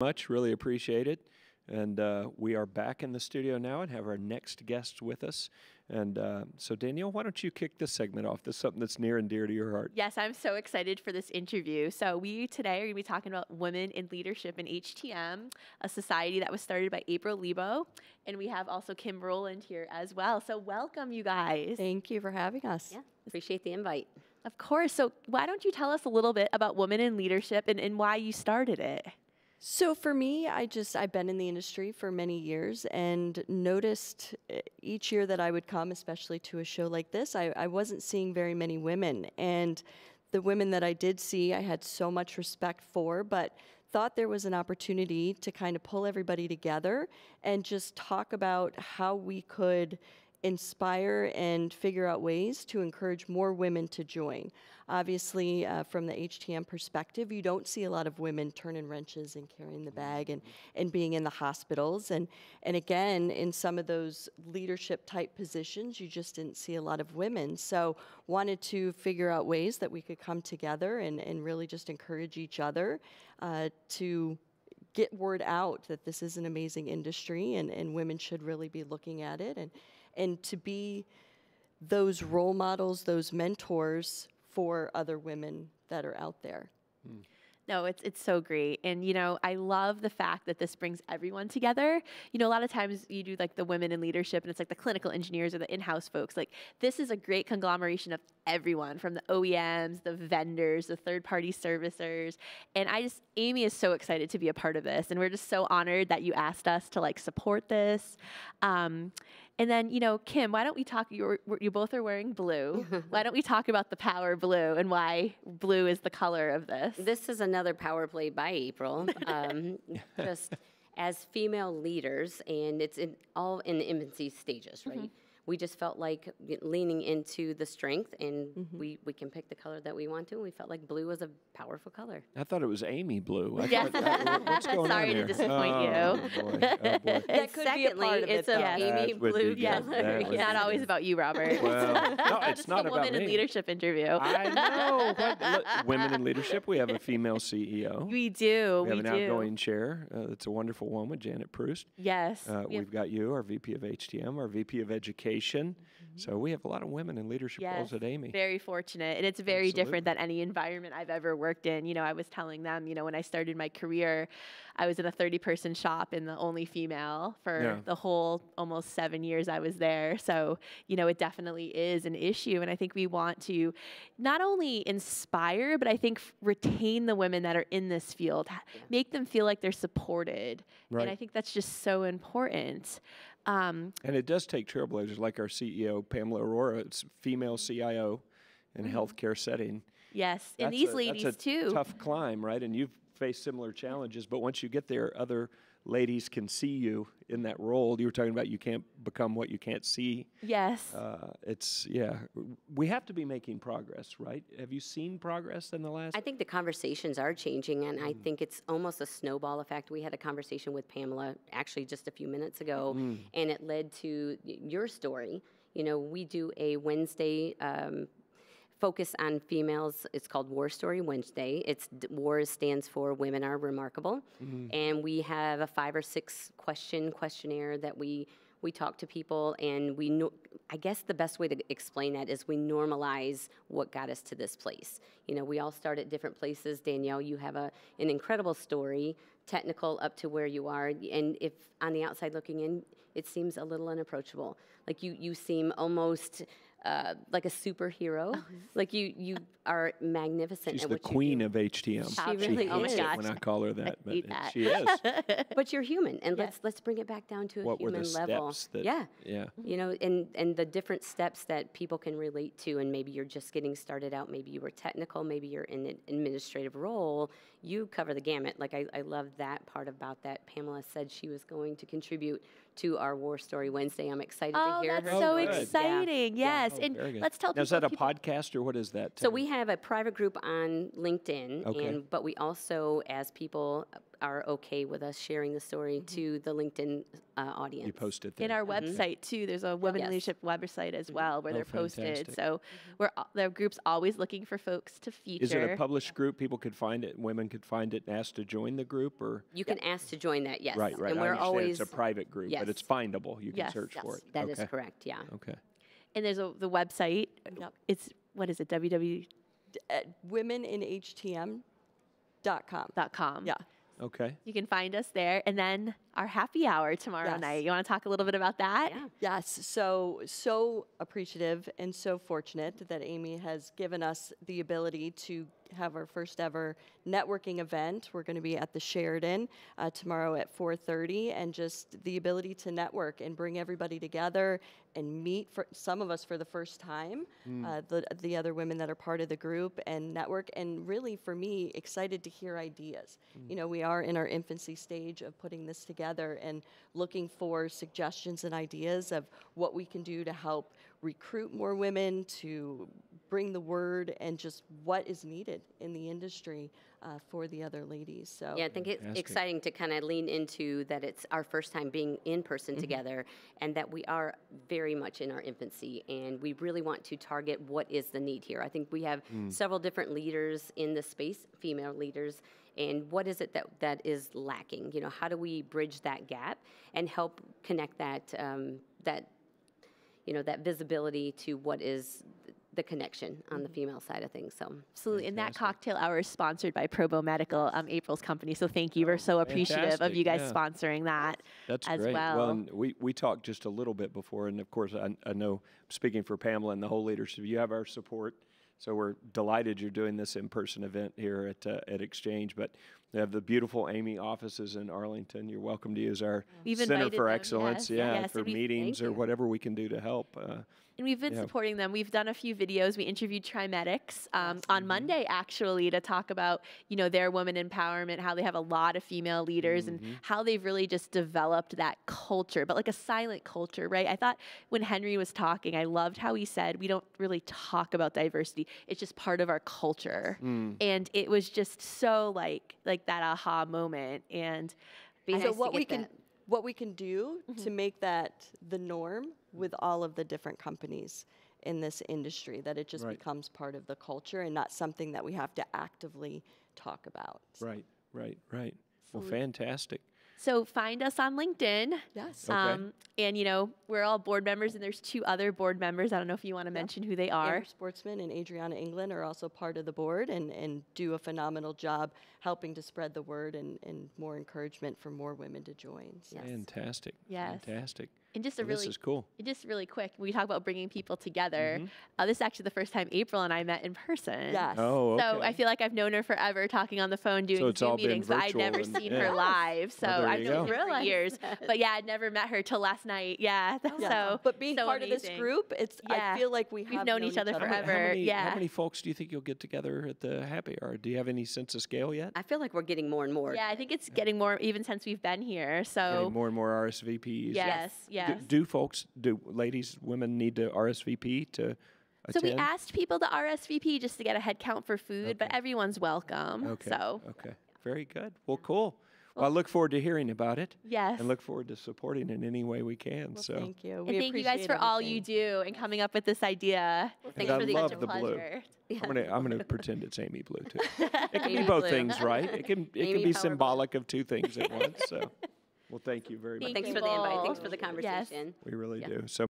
Much, really appreciate it. And we are back in the studio now and have our next guest with us. And so, Danielle, why don't you kick this segment off? This is something that's near and dear to your heart. Yes, I'm so excited for this interview. So we today are going to be talking about women in leadership in HTM, a society that was started by April Lebo. And we have also Kim Rowland here as well. So welcome, you guys. Thank you for having us. Yeah, appreciate the invite. Of course. So why don't you tell us a little bit about women in leadership and why you started it? So for me, I've been in the industry for many years and noticed each year that I would come, especially to a show like this, I wasn't seeing very many women. And the women that I did see, I had so much respect for, but thought there was an opportunity to kind of pull everybody together and just talk about how we could inspire and figure out ways to encourage more women to join. Obviously, from the HTM perspective, you don't see a lot of women turning wrenches and carrying the bag and being in the hospitals. And again, in some of those leadership type positions, you just didn't see a lot of women. So wanted to figure out ways that we could come together and really just encourage each other to get word out that this is an amazing industry and women should really be looking at it and to be those role models, those mentors for other women that are out there. No, it's so great. And, you know, I love the fact that this brings everyone together. You know, a lot of times you do like the women in leadership and it's like the clinical engineers or the in-house folks. Like this is a great conglomeration of everyone from the OEMs, the vendors, the third-party servicers. And AAMI is so excited to be a part of this. And we're just so honored that you asked us to like support this. And then, you know, Kim, why don't we talk, you both are wearing blue. Why don't we talk about the power blue and why blue is the color of this? This is another power play by April. Just as female leaders, and it's all in the infancy stages, right? We just felt like leaning into the strength, and we can pick the color that we want to. And we felt like blue was a powerful color. I thought it was Amy Blue. Yes. What's going Sorry on to here? disappoint you. Oh, boy. Oh, boy. That could be a part of it, it's a though. Amy That would blue be Yes, good. That would it's not be always good. about you, Robert. Well, no, it's This is not a about woman in me. leadership interview. I know. Look, women in leadership, we have a female CEO. We do. We have an outgoing chair. It's a wonderful woman, Janet Proust. Yes. We've got you, our VP of HTM, our VP of Education. So we have a lot of women in leadership roles at AAMI. Very fortunate. And it's very different than any environment I've ever worked in. You know, I was telling them, you know, when I started my career, I was in a 30-person shop and the only female for the whole almost 7 years I was there. So, you know, it definitely is an issue. And I think we want to not only inspire, but I think retain the women that are in this field, make them feel like they're supported. Right. And I think that's just so important. And it does take trailblazers like our CEO, Pamela Aurora. It's female CIO in a healthcare setting. Yes, and these ladies that's a too. Tough climb, right? And you've faced similar challenges, but once you get there, other ladies can see you in that role. You were talking about you can't become what you can't see. Yes. We have to be making progress, right? Have you seen progress in the last? I think the conversations are changing, and I think it's almost a snowball effect. We had a conversation with Pamela actually just a few minutes ago, and it led to your story. You know, we do a Wednesday focus on females. It's called War Story Wednesday. WAR stands for Women Are Remarkable. And we have a 5 or 6 questionnaire that we talk to people, and I guess the best way to explain that is we normalize what got us to this place. You know, we all start at different places. Danielle, you have an incredible story, technical up to where you are, and if on the outside looking in, it seems a little unapproachable. Like you seem almost like a superhero. Like you are magnificent. She's at the what queen you do. of HTM. She really hates is. it when I call her that, but hate that. she is. But you're human, and let's bring it back down to a What were human the level. steps that? Yeah. Yeah. You know, and the different steps that people can relate to, and maybe you're just getting started out, maybe you were technical, maybe you're in an administrative role, you cover the gamut. Like I love that part about that. Pamela said she was going to contribute to our War Story Wednesday. I'm excited to hear her. That's so good. exciting. Yes. Oh, And very good. let's tell Now, people. is that a podcast or what is that? So we have a private group on LinkedIn, Okay. but we also, as people are okay with us sharing the story to the LinkedIn audience. You posted there. In our website too, there's a women in Yes. leadership website as well where Oh, they're posted. fantastic. So the group's always looking for folks to feature. Is it a published group? People could find it, women could find it and ask to join the group, or? You can ask to join that, yes. Right. And I we're understand always it's a private group, but it's Yes. findable. You can Yes. search for it. That is Okay. correct, yeah. Okay. And there's the website. Yep. It's, what is it, womeninhtm.com. Yeah. Okay. You can find us there. And then our happy hour tomorrow Yes. night. You want to talk a little bit about that? Yeah. Yes, so appreciative and so fortunate that Amy has given us the ability to have our first ever networking event. We're going to be at the Sheridan tomorrow at 4:30, and just the ability to network and bring everybody together and meet for some of us for the first time, the other women that are part of the group, and network. And really, for me, excited to hear ideas. You know, we are in our infancy stage of putting this together and looking for suggestions and ideas of what we can do to help recruit more women, to bring the word, and just what is needed in the industry for the other ladies. So Yeah, I think it's Fantastic. exciting to kind of lean into that it's our first time being in person together, and that we are very much in our infancy, and we really want to target what is the need here. I think we have several different leaders in the space, female leaders, and what is it that is lacking? You know, how do we bridge that gap and help connect that that visibility to what is the connection on the female side of things. So Absolutely. And that Fantastic. cocktail hour is sponsored by Provo Medical, April's company. So thank you. We're so appreciative of fantastic, you guys yeah. sponsoring that That's as great. well. And we talked just a little bit before, and of course, I know, speaking for Pamela and the whole leadership, you have our support. So we're delighted you're doing this in-person event here at eXchange. But we have the beautiful AAMI offices in Arlington. You're welcome to use our We've Center invited for them, Excellence, yes, yes, for and we've- meetings or whatever we can do to help. And we've been Yeah. supporting them. We've done a few videos. We interviewed Trimedics on Mm-hmm. Monday, actually, to talk about, their women empowerment, how they have a lot of female leaders Mm-hmm. and how they've really just developed that culture, but like a silent culture, right? I thought when Henry was talking, I loved how he said, we don't really talk about diversity. It's just part of our culture. And it was just so like that aha moment. And be nice so to what we get can that. what we can do to make that the norm with all of the different companies in this industry, that it just Right. becomes part of the culture and not something that we have to actively talk about. So, Right. Well, Absolutely. fantastic. so find us on LinkedIn. Yes. Okay. And we're all board members, and there's 2 other board members. I don't know if you want to mention who they are. Amber Sportsman and Adriana England are also part of the board and do a phenomenal job helping to spread the word and more encouragement for more women to join. So. Fantastic. Yes. Fantastic. And just Well, this is cool. Just really quick, we talk about bringing people together. Mm-hmm. This is actually the first time April and I met in person. Yes. Oh, okay. So I feel like I've known her forever, talking on the phone, doing it's Zoom all been meetings, but I'd virtual never and- seen yeah. her live. So Well, there I've you known go. her for years. But yeah, I'd never met her till last night. Yeah. So but being so part of this amazing. group, Yeah. I feel like we've known each other How many- forever. How many folks do you think you'll get together at the happy hour? Do you have any sense of scale yet? I feel like we're getting more and more. Yeah, I think it's getting more even since we've been here. So Getting more and more RSVPs. yes. Do ladies, women need to RSVP to So we attend? asked people to RSVP just to get a head count for food, but Okay. everyone's welcome. Okay. So Okay. Very good. Well, cool. Well, I look forward to hearing about it. yes. And look forward to supporting it in any way we can. Well, so thank you. And thank you guys for all you do and coming up with this idea. Thanks I for the love Such a the blue. pleasure. I'm gonna pretend it's Amy Blue too. It can be Amy both Blue. things, right? It can Amy be Power symbolic of 2 things at once. So, well, thank you very much. Thank Thanks for the invite. you Thanks for the both. Yes. conversation. We really Yeah. do. So.